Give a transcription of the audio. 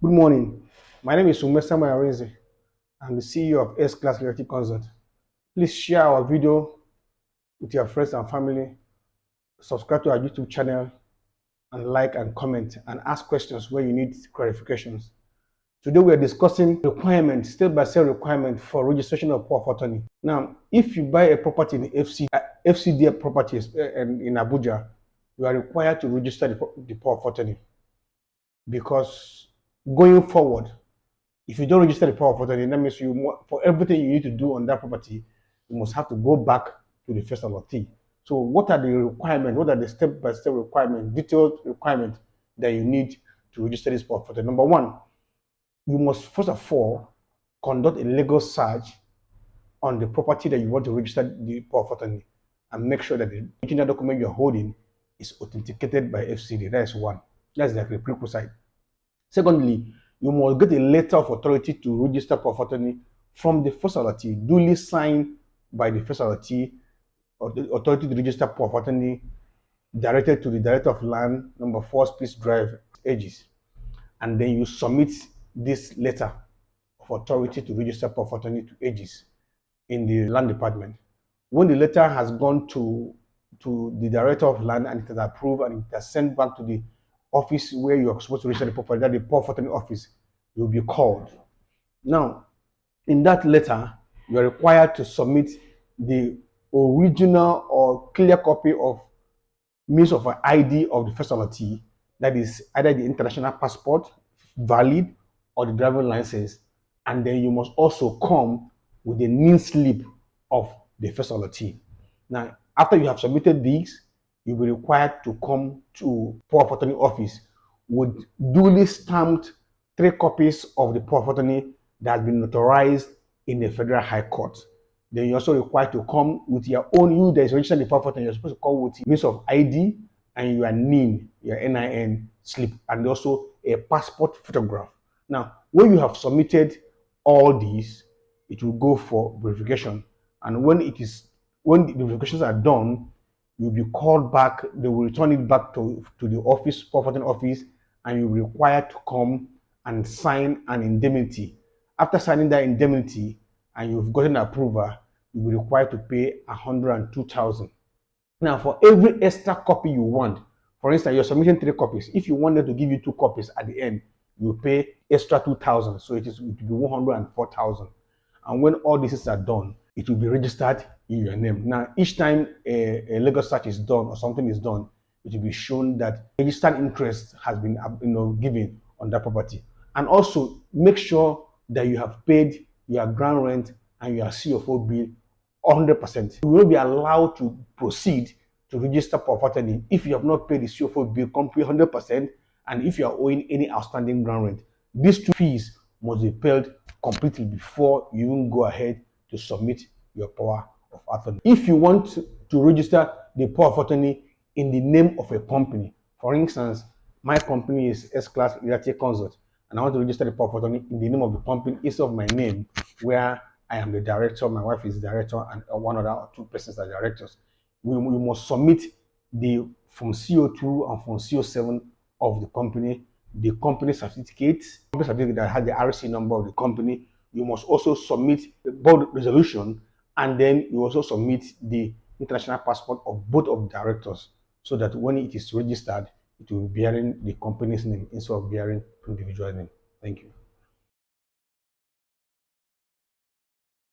Good morning. My name is Umesa Mayarenzi. I'm the CEO of S-Class Realty Consult. Please share our video with your friends and family, subscribe to our YouTube channel, and like and comment and ask questions where you need clarifications. Today we are discussing requirements, step-by-step requirement for registration of power of attorney. Now, if you buy a property in FCD properties in Abuja, you are required to register the power of attorney because going forward, if you don't register the power of attorney, that means for everything you need to do on that property, you must have to go back to the first allotee. So what are the requirements? What are the step-by-step requirements, detailed requirements that you need to register this power of attorney? Number one, you must first of all conduct a legal search on the property that you want to register the power of attorney and make sure that the original document you're holding is authenticated by FCD. That is one. That's like the prerequisite. Secondly, you must get a letter of authority to register power of attorney from the first allotee, duly signed by the first allotee or the authority to register power of attorney, directed to the Director of Land, number 4 Space Drive, AGIS. And then you submit this letter of authority to register power of attorney to AGIS in the Land Department. When the letter has gone to the Director of Land and it is approved and it is sent back to the office where you are supposed to register the property, that the power of attorney office, you will be called. Now, in that letter, you are required to submit the original or clear copy of means of an ID of the first allotee, that is either the international passport, valid, or the driving license, and then you must also come with a name slip of the first allotee. Now, after you have submitted these, you'll be required to come to power of attorney office with duly stamped 3 copies of the power of attorney that has been notarized in the Federal High Court. Then you're also required to come with your own, you that is registered in the power of attorney, you're supposed to come with means of ID and your NIN, your NIN slip, and also a passport photograph. Now, when you have submitted all these, it will go for verification. And when the verifications are done, you'll be called back, they will return it back to the office, power of attorney office, and you'll be required to come and sign an indemnity. After signing that indemnity and you've gotten approval, you'll be required to pay 102,000. Now, for every extra copy you want, for instance, you're submitting 3 copies. If you want them to give you 2 copies at the end, you pay extra 2,000. So it will be 104,000. And when all this are done, it will be registered in your name. Now, each time a legal search is done or something is done, it will be shown that registered interest has been given on that property. And also make sure that you have paid your ground rent and your CFO bill 100%. You will not be allowed to proceed to register power of attorney if you have not paid the CFO bill complete 100%, and if you are owing any outstanding ground rent. These 2 fees must be paid completely before you even go ahead to submit your power of attorney. If you want to register the power of attorney in the name of a company, for instance, my company is S-Class Realty Consult, and I want to register the power of attorney in the name of the company instead of my name, where I am the director, my wife is the director, and one other or 2 persons are directors. We must submit the Form CO2 and Form CO7 of the company certificate that has the RC number of the company. You must also submit the board resolution, and then you also submit the international passport of both of the directors, so that when it is registered, it will be bearing the company's name instead of bearing individual name. Thank you.